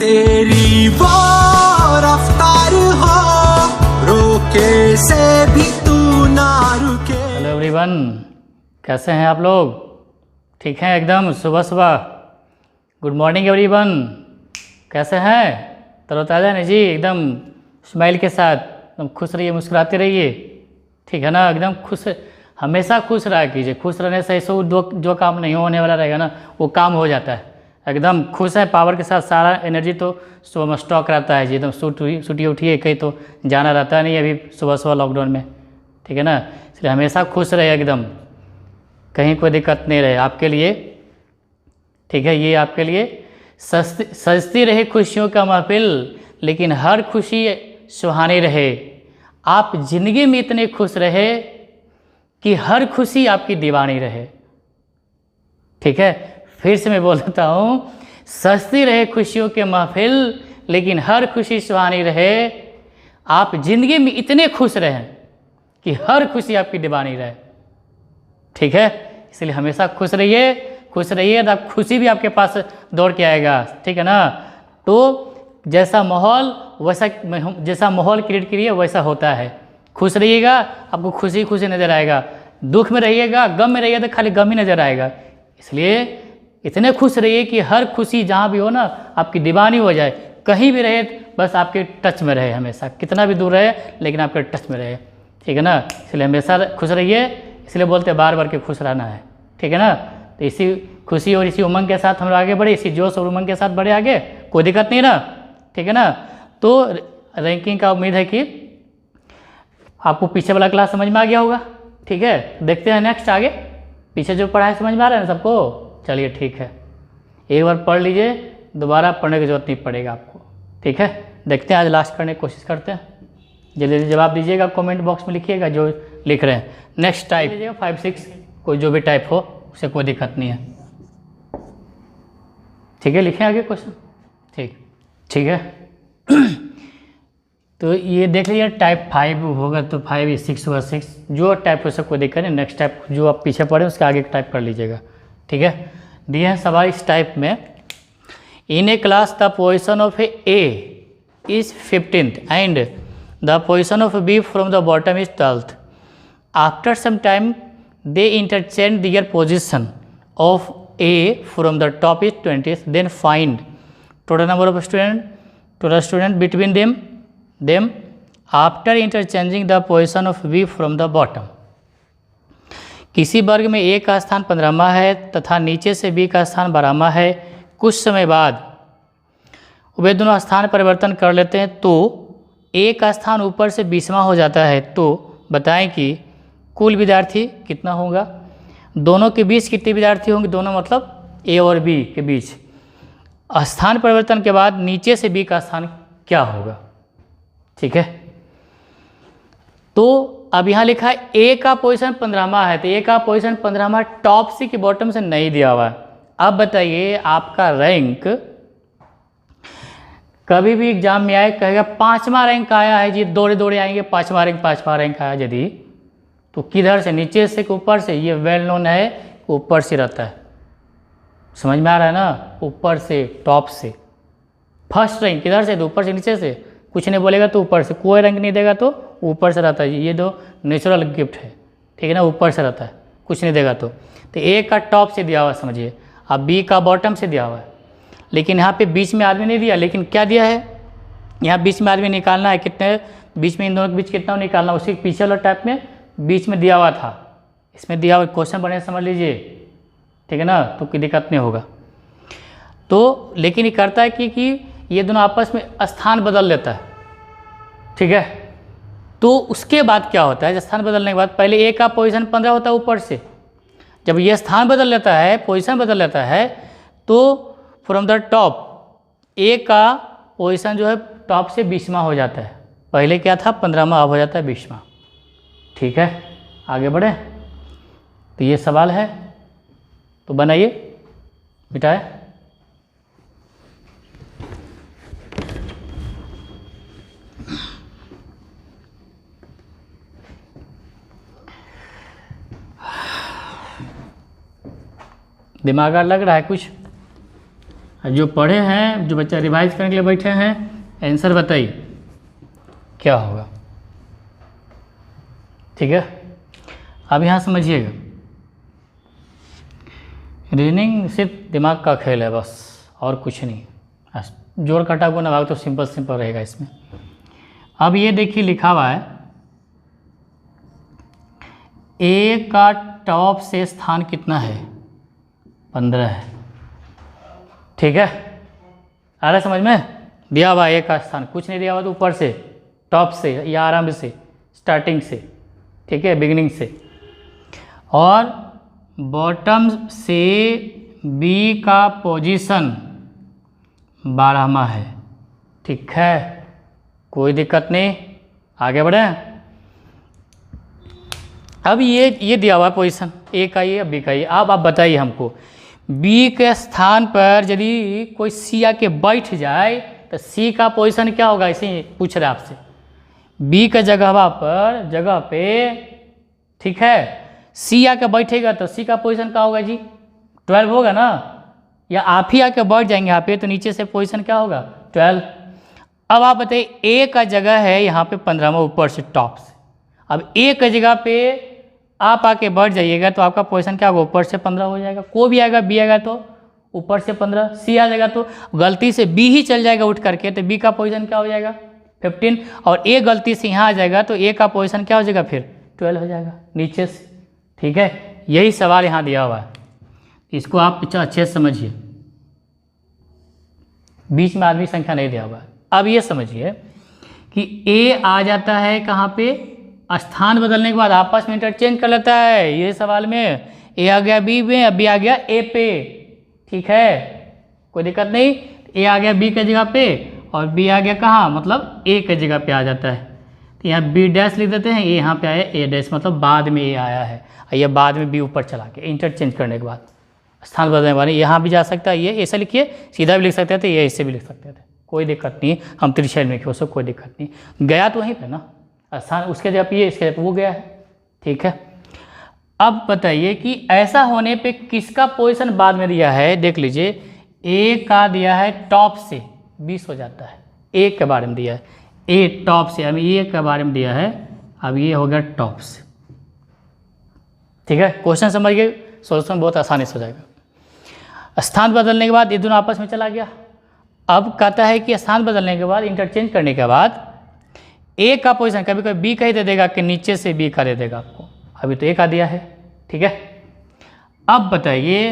तेरी वो रफ्तार हो रोके से भी तू ना रुके। हेलो एवरीवन, कैसे हैं आप लोग? ठीक हैं एकदम? सुबह सुबह गुड मॉर्निंग एवरीवन, कैसे हैं? तरोताज़ा नहीं जी? एकदम स्माइल के साथ एकदम खुश रहिए, मुस्कुराते रहिए, ठीक है ना? एकदम खुश, हमेशा खुश रहा कीजिए। खुश रहने से ऐसे जो काम नहीं होने वाला रहेगा ना, वो काम हो जाता है। एकदम खुश है, पावर के साथ, सारा एनर्जी तो सुबह में स्टॉक रहता है जी। एकदम छुट्टी उठिए, कहीं तो जाना रहता नहीं अभी सुबह सुबह लॉकडाउन में, ठीक है ना? इसलिए हमेशा खुश रहे, एकदम कहीं कोई दिक्कत नहीं रहे आपके लिए, ठीक है? ये आपके लिए सजती रहे खुशियों का महफिल, लेकिन हर खुशी सुहानी रहे। आप जिंदगी में इतने खुश रहे कि हर खुशी आपकी दीवानी रहे, ठीक है? फिर से मैं बोल देता हूँ, सजती रहे खुशियों के महफिल, लेकिन हर खुशी सुहानी रहे। आप जिंदगी में इतने खुश रहें कि हर खुशी आपकी दीवानी रहे, ठीक है? इसलिए हमेशा खुश रहिए, खुश रहिए तो खुशी भी आपके पास दौड़ के आएगा, ठीक है ना? तो जैसा माहौल क्रिएट करिए वैसा होता है। खुश रहिएगा, आपको खुशी खुशी नज़र आएगा। दुख में रहिएगा, गम में रहिएगा तो खाली गम ही नज़र आएगा। इसलिए इतने खुश रहिए कि हर खुशी जहाँ भी हो ना, आपकी दीवानी हो जाए। कहीं भी रहे बस आपके टच में रहे, हमेशा कितना भी दूर रहे लेकिन आपके टच में रहे, ठीक है ना? इसलिए हमेशा खुश रहिए, इसलिए बोलते हैं बार बार के खुश रहना है, ठीक है ना? तो इसी खुशी और इसी उमंग के साथ हम आगे बढ़े, इसी जोश और उमंग के साथ बढ़े आगे, कोई दिक्कत नहीं ना, ठीक है ना? तो रैंकिंग का उम्मीद है कि आपको पीछे वाला क्लास समझ में आ गया होगा, ठीक है? देखते हैं नेक्स्ट आगे, पीछे जो पढ़ा है समझ में आ रहा है ना सबको? चलिए ठीक है, एक बार पढ़ लीजिए, दोबारा पढ़ने की जरूरत नहीं पड़ेगा आपको, ठीक है? देखते हैं आज लास्ट करने की कोशिश करते हैं। जल्दी जल्दी जवाब दीजिएगा, कमेंट बॉक्स में लिखिएगा जो लिख रहे हैं। नेक्स्ट टाइप लीजिएगा 5, 6, कोई जो भी टाइप हो उसे कोई दिक्कत नहीं है, ठीक है? लिखें आगे क्वेश्चन, ठीक है? तो ये देख लीजिए, टाइप 5 होगा तो 5, 6 होगा 6, जो टाइप हो सब कोई दिक्कत नहीं। नेक्स्ट टाइप जो आप पीछे पढ़े उसके आगे टाइप कर लीजिएगा, ठीक है? दिए हैं सवाल इस टाइप में। In a class the position of a is 15th and the position of B from the bottom is 12th। After some time they interchange their position of a from the top is 20th, then find total number of student between them after interchanging the position of B from the bottom. किसी वर्ग में ए का स्थान 15वां है तथा नीचे से B का स्थान 12वां है। कुछ समय बाद वे दोनों स्थान परिवर्तन कर लेते हैं तो ए का स्थान ऊपर से 20वां हो जाता है। तो बताएं कि कुल विद्यार्थी कितना होगा? दोनों के बीच कितने विद्यार्थी होंगे? दोनों मतलब ए और बी के बीच स्थान परिवर्तन के बाद नीचे से बी का स्थान क्या होगा, ठीक है? तो अब यहाँ लिखा है ए का पोजीशन 15वां है, तो ए का पोजीशन 15वां टॉप से कि बॉटम से नहीं दिया हुआ है। अब बताइए आपका रैंक कभी भी एग्जाम में आए, कहेगा 5वां रैंक आया है जी, दौड़े दौड़े आएंगे 5वां रैंक आया यदि, तो किधर से? नीचे से कि ऊपर से? ये वेल नोन है, ऊपर से रहता है, समझ में आ रहा है ना? ऊपर से, टॉप से। फर्स्ट रैंक किधर से? तो ऊपर से, नीचे से कुछ नहीं बोलेगा तो ऊपर से, कोई रैंक नहीं देगा तो ऊपर से रहता है। ये दो नेचुरल गिफ्ट है, ठीक है ना? ऊपर से रहता है, कुछ नहीं देगा तो ए का टॉप से दिया हुआ समझिए, अब बी का बॉटम से दिया हुआ है, लेकिन यहाँ पे बीच में आदमी नहीं दिया, लेकिन क्या दिया है? यहाँ बीच में आदमी निकालना है। कितने बीच में, इन दोनों के बीच कितना निकालना? उसी पीछे वाला टाइप में बीच में दिया हुआ था, इसमें दिया हुआ क्वेश्चन बने समझ लीजिए, ठीक है ना? तो कोई दिक्कत नहीं होगा। तो लेकिन ये करता है कि ये दोनों आपस में स्थान बदल लेता है, ठीक है? तो उसके बाद क्या होता है? स्थान बदलने के बाद पहले ए का पोजीशन 15 होता है ऊपर से, जब ये स्थान बदल लेता है, पोजीशन बदल लेता है, तो फ्रॉम द टॉप ए का पोजीशन जो है टॉप से 20वां हो जाता है। पहले क्या था? 15वां, अब हो जाता है 20वां, ठीक है? आगे बढ़े, तो ये सवाल है, तो बनाइए, मिटाए। दिमाग लग रहा है कुछ? जो पढ़े हैं, जो बच्चा रिवाइज करने के लिए बैठे हैं, आंसर बताइए क्या होगा। ठीक है, अब यहाँ समझिएगा, रीजनिंग सिर्फ दिमाग का खेल है बस, और कुछ नहीं। जोड़ घटा गुणा भाग तो सिंपल सिंपल रहेगा इसमें। अब ये देखिए लिखा हुआ है, ए का टॉप से स्थान कितना है, 15 है। ठीक है, आ रहा है समझ में? दिया हुआ ए का स्थान, कुछ नहीं दिया हुआ तो ऊपर से, टॉप से या आरंभ से, स्टार्टिंग से, ठीक है, बिगिनिंग से। और बॉटम से बी का पोजीशन 12वां है। ठीक है, कोई दिक्कत नहीं, आगे बढ़े। अब ये दिया हुआ पोजीशन ए का ये, बी का ये। अब आप बताइए हमको, बी के स्थान पर यदि कोई सी आके बैठ जाए तो सी का पोजीशन क्या होगा, इसे पूछ रहे आपसे। बी के जगह पे ठीक है, सी आके बैठेगा तो सी का पोजीशन क्या होगा जी, 12 होगा ना। या आप ही आके बैठ जाएंगे यहाँ पे तो नीचे से पोजीशन क्या होगा, 12। अब आप बताइए ए का जगह है यहाँ पे 15वां ऊपर से टॉप से। अब ए की जगह पे आप आके बैठ जाइएगा तो आपका पोजीशन क्या होगा, ऊपर से 15 हो जाएगा। कोई भी आएगा, बी आएगा तो ऊपर से 15, सी आ जाएगा तो गलती से बी ही चल जाएगा उठ करके तो बी का पोजीशन क्या हो जाएगा, 15। और ए गलती से यहाँ आ जाएगा तो ए का पोजीशन क्या हो जाएगा, फिर 12 हो जाएगा नीचे से। ठीक है, यही सवाल यहाँ दिया हुआ है, इसको आप अच्छे से समझिए। बीच में आदमी संख्या नहीं दिया हुआ है। अब ये समझिए कि ए आ जाता है कहाँ पे, स्थान बदलने के बाद आपस में इंटरचेंज कर लेता है। ये सवाल में ए आ गया बी में, बी आ गया ए पे। ठीक है, कोई दिक्कत नहीं। ए आ गया बी के जगह पे और बी आ गया कहाँ, मतलब ए के जगह पे आ जाता है। तो यहाँ बी डैश लिख देते हैं, ए यहाँ पे आया ए डैश, मतलब बाद में ए आया है और ये बाद में बी ऊपर चला के इंटरचेंज करने के बाद स्थान बदलने वाले। यहाँ भी जा सकता है, ये ऐसा लिखिए, सीधा भी लिख सकते थे, ये ऐसे भी लिख सकते थे, कोई दिक्कत नहीं। हम त्रिशैल में लिखे, उसको कोई दिक्कत नहीं। गया तो वहीं पे ना स्थान, उसके जगह पे ये, इसके जगह पे वो गया है। ठीक है, अब बताइए कि ऐसा होने पे किसका पोजीशन बाद में दिया है। देख लीजिए, ए का दिया है टॉप से 20 हो जाता है, ए के बारे में दिया है, ए टॉप से, अभी ए के बारे में दिया है, अब ये हो गया टॉप से। ठीक है, क्वेश्चन समझ गए, सॉल्यूशन बहुत आसानी से हो जाएगा। स्थान बदलने के बाद ये दोनों आपस में चला गया। अब कहता है कि स्थान बदलने के बाद, इंटरचेंज करने के बाद ए का पोजीशन कभी कभी बी का ही दे देगा कि नीचे से बी का दे देगा आपको। अभी तो ए का दिया है। ठीक है, अब बताइए,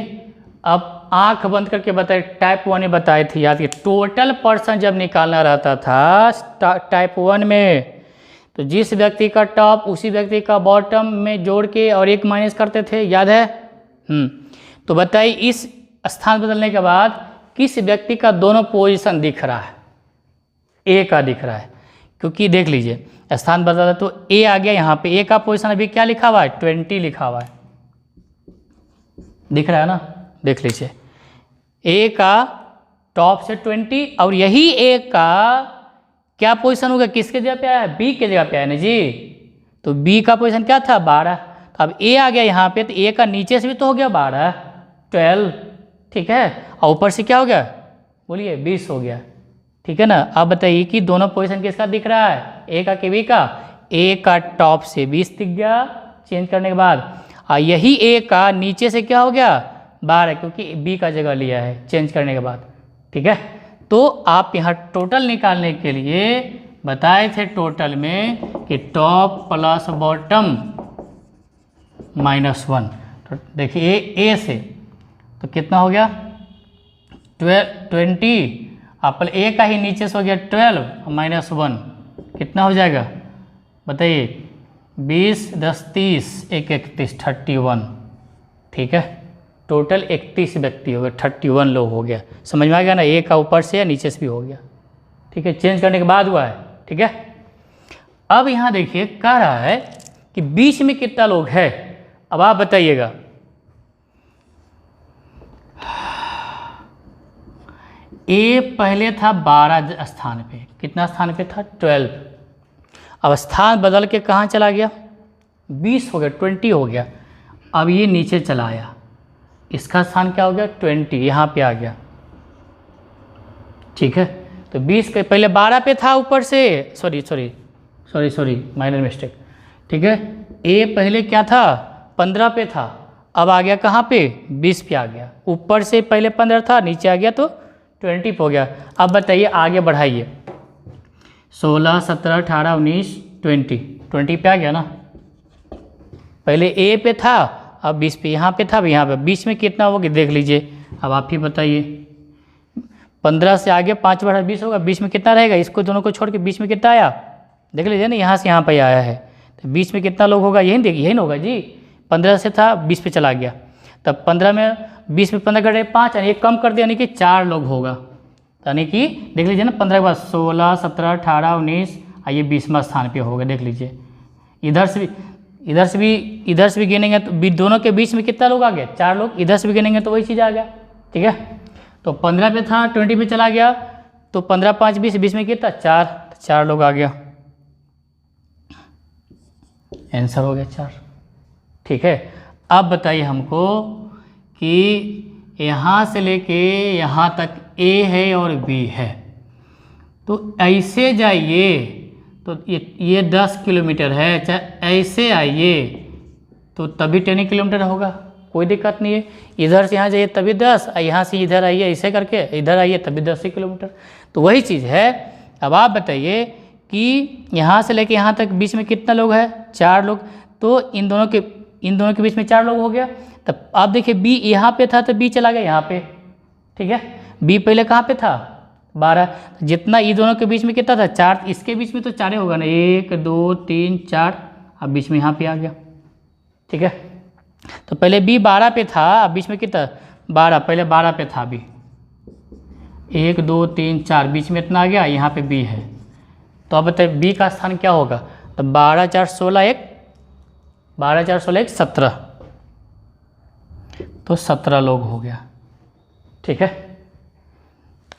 अब आंख बंद करके बताइए, टाइप 1 में बताए थे याद कि टोटल पर्सन जब निकालना रहता था टाइप 1 में, तो जिस व्यक्ति का टॉप उसी व्यक्ति का बॉटम में जोड़ के और एक माइनस करते थे, याद है। तो बताइए इस स्थान बदलने के बाद किस व्यक्ति का दोनों पोजीशन दिख रहा है, ए का दिख रहा है। क्योंकि देख लीजिए स्थान बदला तो ए आ गया यहाँ पे, ए का पोजीशन अभी क्या लिखा हुआ है, 20 लिखा हुआ है, दिख रहा है ना। देख लीजिए ए का टॉप से 20 और यही ए का क्या पोजीशन होगा, किसके जगह पे आया है, बी के जगह पे आया ना जी। तो बी का पोजीशन क्या था, 12। तो अब ए आ गया यहाँ पे, तो ए का नीचे से भी तो हो गया 12, 12। ठीक है, और ऊपर से क्या हो गया, बोलिए 20 हो गया। ठीक है ना। अब बताइए कि दोनों पोजीशन किसका दिख रहा है, ए का कि बी का। ए का टॉप से 20 दिख गया चेंज करने के बाद, और यही ए का नीचे से क्या हो गया, 12, क्योंकि बी का जगह लिया है चेंज करने के बाद। ठीक है, तो आप यहाँ टोटल निकालने के लिए बताए थे टोटल में कि टॉप प्लस बॉटम -1। तो देखिए ए से तो कितना हो गया 20, आप ए का ही नीचे से हो गया 12 -1 कितना हो जाएगा बताइए, 20 10 30 1 31 31। ठीक है, टोटल 31 व्यक्ति हो गए, 31 लोग हो गया। समझ में आ गया ना, ए का ऊपर से या नीचे से भी हो गया। ठीक है, चेंज करने के बाद हुआ है। ठीक है, अब यहाँ देखिए कह रहा है कि बीच में कितना लोग है। अब आप बताइएगा, ए पहले था 12 स्थान पे, कितना स्थान पे था 12। अब स्थान बदल के कहाँ चला गया, 20 हो गया, 20 हो गया। अब ये नीचे चला आया, इसका स्थान क्या हो गया 20, यहाँ पे आ गया। ठीक है। तो 20 के पहले 12 पे था ऊपर से, सॉरी माइनर मिस्टेक, ठीक है। ए पहले क्या था 15 पे था, अब आ गया कहाँ पे 20 पे आ गया। ऊपर से पहले 15 था, नीचे आ गया तो 20 पे हो गया। अब बताइए आगे बढ़ाइए, 16, 17, 18, 19, 20 पे आ गया ना। पहले ए पे था, अब 20 पे, यहाँ पे था, अब यहाँ पे, बीच में कितना होगा देख लीजिए। अब आप ही बताइए, 15 से आगे 5 बढ़ा 20 होगा, बीच में कितना रहेगा, इसको दोनों को छोड़ के बीच में कितना आया देख लीजिए ना, यहाँ से यहाँ पे आया है, तो बीच में कितना लोग होगा, यही देखिए, यही ना होगा जी। 15 से था 20 पे चला गया, तब 15 में 20 में 15 घटे 5, यानी 1 कम कर दिया, यानी कि 4 लोग होगा। यानी कि देख लीजिए ना, 15 के बाद 16, 17, 18, 19, आइए 20वां स्थान पे होगा, देख लीजिए। इधर से भी गिनेंगे तो दोनों के बीच में कितना लोग आ गए, 4 लोग। इधर से भी गिनेंगे तो वही चीज़ आ गया, ठीक है। तो 15 पे था, 20 पे चला गया, तो 15, 5, 20, 20 में कितना 4 लोग आ गया, आंसर हो गया 4, ठीक है। अब बताइए हमको कि यहाँ से लेके यहाँ तक ए है और बी है, तो ऐसे जाइए तो ये 10 किलोमीटर है, चाहे ऐसे आइए तो तभी 10 किलोमीटर होगा, कोई दिक्कत नहीं है। इधर से यहाँ जाइए तभी 10, यहाँ से इधर आइए ऐसे करके, इधर आइए तभी 10 किलोमीटर, तो वही चीज़ है। अब आप बताइए कि यहाँ से लेके यहाँ तक बीच में कितना लोग है, 4 लोग, तो इन दोनों के बीच में 4 लोग हो गया। तब आप देखिए बी यहाँ पे था तो बी चला गया यहाँ पे, ठीक है। बी पहले कहाँ पे था 12, जितना ये दोनों के बीच में कितना था 4, इसके बीच में तो 4 ही होगा ना, 1, 2, 3, 4, अब बीच में यहाँ पे आ गया, ठीक है। तो पहले बी 12 पे था, अब बीच में कितना 12, पहले 12 पे था बी, 1, 2, 3, 4, बीच में इतना आ गया, यहाँ पे बी है। तो अब बताइए बी का स्थान क्या होगा, तो 12, 4, 16, 1, 17, तो 17 लोग हो गया, ठीक है।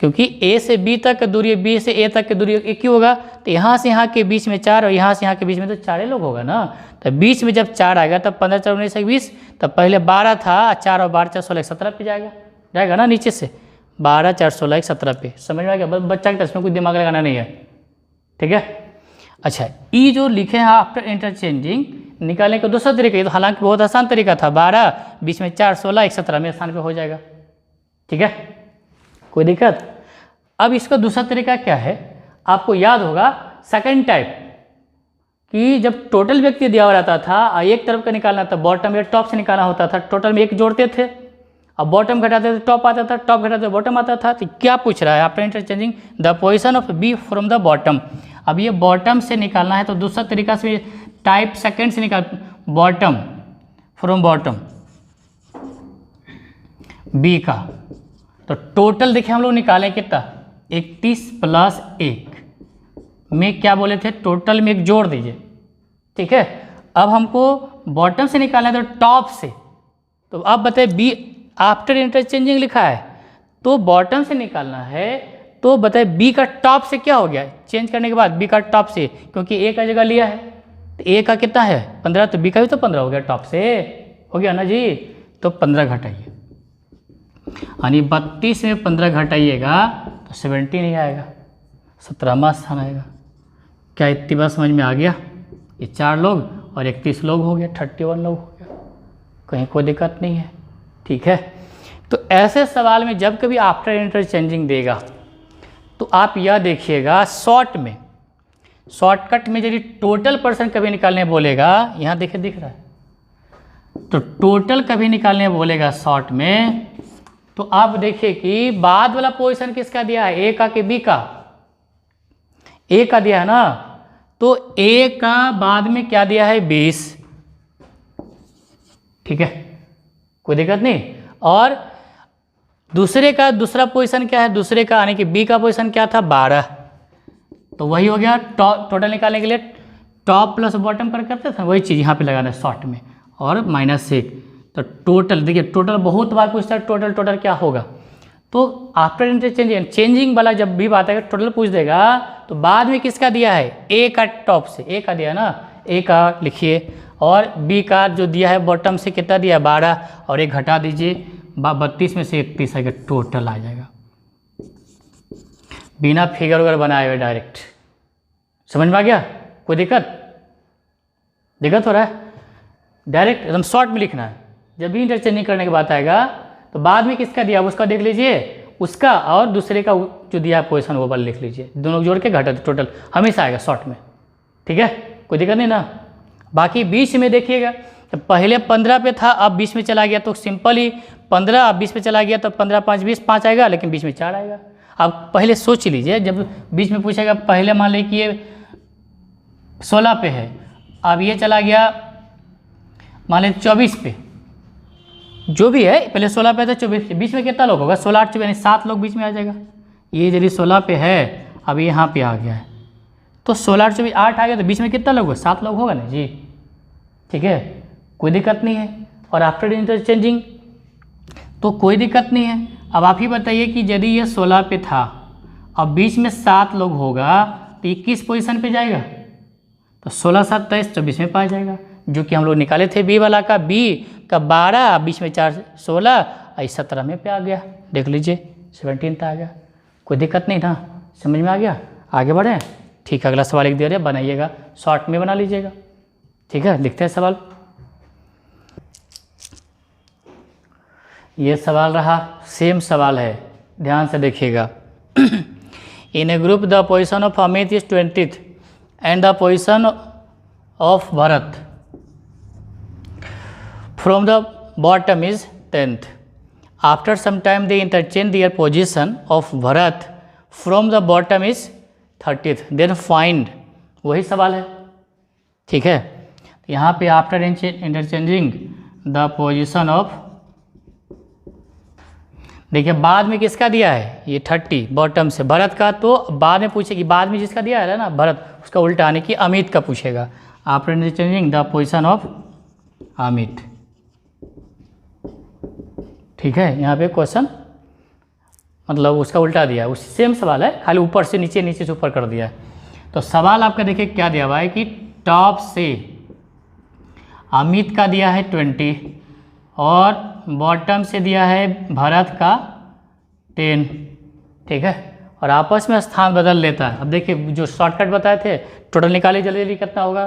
क्योंकि ए से बी तक दूरी, बी से ए तक की दूरी एक ही होगा, तो यहाँ से यहाँ के बीच में 4 और यहाँ से यहाँ के बीच में तो 4 लोग होगा ना। तो बीच में जब 4 आएगा तब 15, 4, 19, 20, तब पहले 12 था, 4 और 12, 4, 16, 17 पे जाएगा ना, नीचे से 12, 4, 16, 17 पे, समझ में आ गया। बच्चा के इसमें कोई दिमाग लगाना नहीं है, ठीक है। अच्छा, ये जो लिखे हैं आफ्टर इंटरचेंजिंग निकालने का दूसरा तरीका, ये तो हालांकि बहुत आसान तरीका था, 12 बीच में 4, 16, 17 में स्थान पे हो जाएगा, ठीक है, कोई दिक्कत। अब इसका दूसरा तरीका क्या है, आपको याद होगा सेकंड टाइप, कि जब टोटल व्यक्ति दिया हुआ रहता था, एक तरफ का निकालना था, बॉटम या टॉप से निकालना होता था, टोटल में 1 जोड़ते थे, अब बॉटम घटाते थे टॉप आता था, टॉप घटाते बॉटम आता था। तो क्या पूछ रहा है after interchanging the position of B from the bottom. अब ये बॉटम से निकालना है, तो दूसरा तरीका से टाइप सेकंड से निकाल, बॉटम फ्रॉम बॉटम बी का, तो टोटल देखिए हम लोग निकालें कितना, 31 + 1 में क्या बोले थे, टोटल में 1 जोड़ दीजिए, ठीक है। अब हमको बॉटम से निकालना है तो टॉप से, तो अब बताइए बी आफ्टर इंटरचेंजिंग लिखा है तो बॉटम से निकालना है, तो बताइए बी का टॉप से क्या हो गया, चेंज करने के बाद बी का टॉप से, क्योंकि ए का जगह लिया है, तो ए का कितना है 15, तो बी का भी तो 15 हो गया, टॉप से हो गया ना जी। तो 15 घटाइए, यानी 32 में 15 घटाइएगा तो 17 नहीं आएगा, 17वां स्थान आएगा। क्या इतनी बात समझ में आ गया, ये 4 लोग और 31 लोग हो गया, 31 लोग हो गया, कहीं कोई दिक्कत नहीं है, ठीक है। तो ऐसे सवाल में जब कभी आफ्टर इंटरचेंजिंग देगा तो आप यह देखिएगा, शॉर्टकट में यदि टोटल पर्सन कभी निकालने बोलेगा, यहाँ देखिए दिख रहा है, तो टोटल कभी निकालने बोलेगा शॉर्ट में, तो आप देखिए कि बाद वाला पोजीशन किसका दिया है, ए का कि बी का, ए का दिया है ना, तो ए का बाद में क्या दिया है 20, ठीक है, कोई दिक्कत नहीं। और दूसरे का दूसरा पोजीशन क्या है, दूसरे का यानी कि बी का पोजीशन क्या था 12, तो वही हो गया। टोटल निकालने के लिए टॉप प्लस बॉटम पर करते थे, वही चीज़ यहाँ पे लगाना है शॉर्ट में, और -1, तो टोटल देखिए, टोटल बहुत बार पूछता है, टोटल क्या होगा, तो आफ्टर इंटरचेंजिंग वाला जब भी बात है टोटल पूछ देगा, तो बाद में किसका दिया है, ए का टॉप से, ए का दिया ना, ए का लिखिए, और बी का जो दिया है बॉटम से कितना दिया 12, और 1 घटा दीजिए, 32 में से 31 आएगा, टोटल आ जाएगा। बिना फिगर वगैरह बनाए हुए डायरेक्ट। समझ में आ गया? कोई दिक्कत हो रहा है? डायरेक्ट एकदम शॉर्ट में लिखना है। जब भी इंटरचेंजिंग करने की बात आएगा तो बाद में किसका दिया उसका देख लीजिए, उसका और दूसरे का जो दिया पोजीशन वो वाला लिख लीजिए, दोनों जोड़ के घटा टोटल हमेशा आएगा शॉर्ट में। ठीक है, कोई दिक्कत नहीं ना। बाकी बीच में देखिएगा, तो पहले 15 पे था, अब 20 में चला गया, तो सिंपल ही 15 अब 20 में चला गया तो 15 5 20 5 आएगा, लेकिन बीच में 4 आएगा। अब पहले सोच लीजिए, जब बीच में पूछेगा, पहले मान लीजिए कि ये 16 पे है, अब ये चला गया मान लीजिए 24 पे, जो भी है पहले 16 पे था 24 पे, बीच में कितना लोग होगा? 16 8 यानी 7 लोग बीच में आ जाएगा। ये यदि 16 पे है, अब यहाँ पे आ गया है, तो 16 8 24 8 आ गया, तो बीच में कितना लोग होगा? 7 लोग होगा ना जी। ठीक है, कोई दिक्कत नहीं है। और आफ्टर इंटरचेंजिंग तो कोई दिक्कत नहीं है। अब आप ही बताइए कि यदि ये 16 पे था, अब बीच में 7 लोग होगा, तो ये किस पोजीशन पे जाएगा? तो 16 7 23 24 में पाया जाएगा, जो कि हम लोग निकाले थे बी वाला का, बी का 12, बीच में 4 16, 17 में पे आ गया। देख लीजिए 17 आ गया। कोई दिक्कत नहीं था, समझ में आ गया? आगे बढ़ें। ठीक है, अगला सवाल लिख दे रहे, बनाइएगा, शॉर्ट में बना लीजिएगा। ठीक है, लिखते हैं सवाल। ये सवाल रहा, सेम सवाल है, ध्यान से देखिएगा। In a group the position of Amit is 20th and the position of Bharat from the bottom is 10th. After some time they interchange their position of Bharat from the bottom is 30th, then find. वही सवाल है। ठीक है, यहाँ पे after interchanging the position of, देखिए बाद में किसका दिया है? ये 30 बॉटम से भरत का, तो बाद में पूछेगी, बाद में जिसका दिया है ना भरत, उसका उल्टा आने की अमित का पूछेगा। After interchanging the position of Amit. ठीक है, यहाँ पे क्वेश्चन मतलब उसका उल्टा दिया है, उस सेम सवाल है, खाली ऊपर से नीचे, नीचे से ऊपर कर दिया है। तो सवाल आपका देखिए क्या दिया हुआ है कि टॉप से अमित का दिया है 20 और बॉटम से दिया है भरत का 10। ठीक है, और आपस में स्थान बदल लेता है। अब देखिए जो शॉर्टकट बताए थे, टोटल निकालिए जल्दी जल्दी, कितना होगा?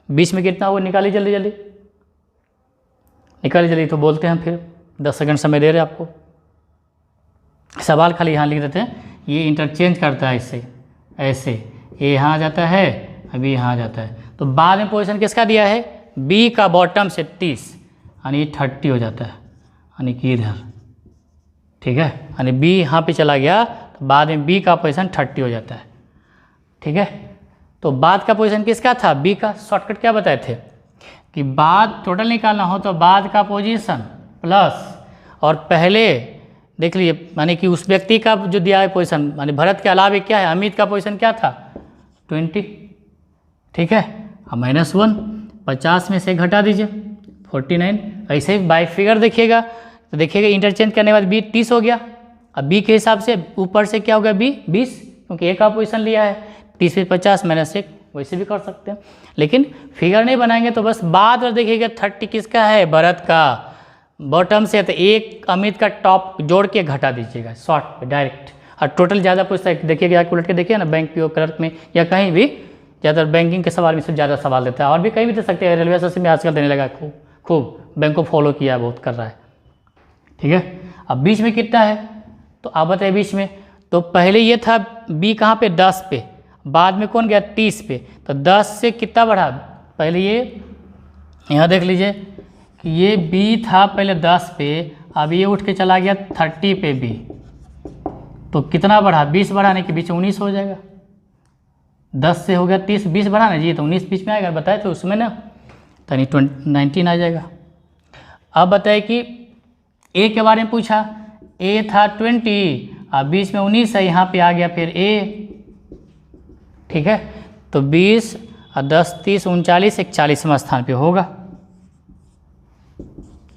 बीच में कितना होगा? निकालिए जल्दी जल्दी, निकालिए जल्दी। तो बोलते हैं, फिर 10 सेकंड समय दे रहे हैं आपको। सवाल खाली यहाँ लिख देते हैं, ये इंटरचेंज करता है इससे, ऐसे ये यहाँ आ जाता है, अभी यहाँ आ जाता है। तो बाद में पोजीशन किसका दिया है? बी का बॉटम से 30, यानी 30 हो जाता है, यानी कि इधर। ठीक है, यानी बी यहाँ पे चला गया, तो बाद में बी का पोजीशन 30 हो जाता है। ठीक है, तो बाद का पोजीशन किसका था? बी का। शॉर्टकट क्या बताए थे कि बाद टोटल निकालना हो तो बाद का पोजीशन प्लस, और पहले देख लीजिए माने कि उस व्यक्ति का जो दिया है पोजीशन, माने भरत के अलावा क्या है? अमित का पोजीशन क्या था? 20। ठीक है, अब -1, 50 में से घटा दीजिए 49। ऐसे ही बाई फिगर देखिएगा, तो देखिएगा इंटरचेंज करने के बाद बी 30 हो गया। अब बी के हिसाब से ऊपर से क्या होगा? बी 20, क्योंकि एक का पोजीशन लिया है। 30 में 50 -1, वैसे भी कर सकते हैं, लेकिन फिगर नहीं बनाएंगे तो बस बाद में देखिएगा 30 किसका है? भरत का बॉटम से, तो एक अमित का टॉप जोड़ के घटा दीजिएगा शॉर्ट पे डायरेक्ट। और टोटल ज़्यादा पूछता है, देखिएगा या उलट के देखिए ना, बैंक पीओ क्लर्क में या कहीं भी ज़्यादा बैंकिंग के सवाल में से ज़्यादा सवाल देता है, और भी कहीं भी दे सकते हैं। रेलवे एसएससी में आजकल देने लगा, खूब बैंक को फॉलो किया, बहुत कर रहा है। ठीक है, अब बीच में कितना है? तो आप बताइए बीच में, तो पहले ये था बी कहाँ पे? 10 पे, बाद में कौन गया? 30 पे, तो 10 से कितना बढ़ा? पहले ये यहाँ देख लीजिए कि ये बी था पहले 10 पे, अब ये उठ के चला गया 30 पे बी, तो कितना बढ़ा? 20 बढ़ाने के बीच 19 हो जाएगा। 10 से हो गया 30, 20 बढ़ाना जी, तो 19 बीच में आएगा, बताए तो उसमें ना, तो 19 आ जाएगा। अब बताए कि ए के बारे में पूछा, ए था 20, अब बीच में 19 है, यहाँ पे आ गया फिर ए। ठीक है, तो 20 और 10 30 39, 41वां स्थान पे होगा।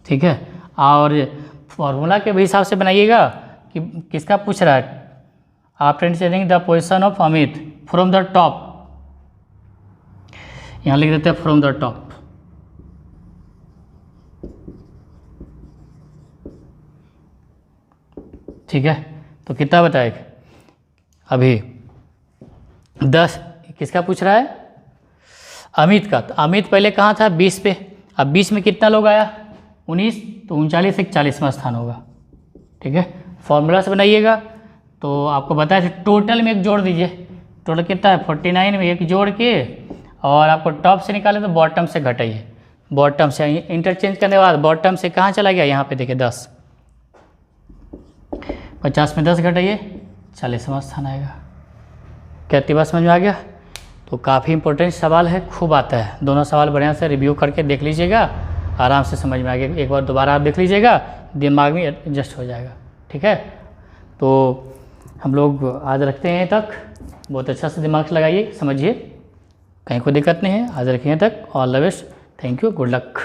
ठीक है, और फॉर्मूला के भी हिसाब से बनाइएगा कि किसका पूछ रहा है? After interchanging the position of Amit from the top, यहाँ लिख देते हैं फ्रॉम द टॉप। ठीक है, तो कितना बताएगा? अभी 10 किसका पूछ रहा है? अमित का। तो अमित पहले कहाँ था? 20 पे। अब 20 में कितना लोग आया? 19, तो 39 एक 40वां स्थान होगा। ठीक है, फॉर्मूला से बनाइएगा। तो आपको बताया था टोटल में एक जोड़ दीजिए। टोटल कितना है? 49 में एक जोड़ के, और आपको टॉप से निकाले तो बॉटम से घटाइए। बॉटम से इंटरचेंज करने के बाद बॉटम से कहाँ चला गया? यहाँ पे देखिए 10। 50 में 10 घटाइए, 40वां स्थान आएगा। क्या इतनी बात समझ में आ गया? तो काफ़ी इंपॉर्टेंट सवाल है, खूब आता है। दोनों सवाल बढ़िया से रिव्यू करके देख लीजिएगा, आराम से समझ में आ गया। एक बार दोबारा आप देख लीजिएगा, दिमाग में एडजस्ट हो जाएगा। ठीक है, तो हम लोग आज रखते हैं तक। बहुत अच्छा से दिमाग से लगाइए, समझिए, कहीं कोई दिक्कत नहीं है। आज रखिए तक। All the best, thank you, good luck.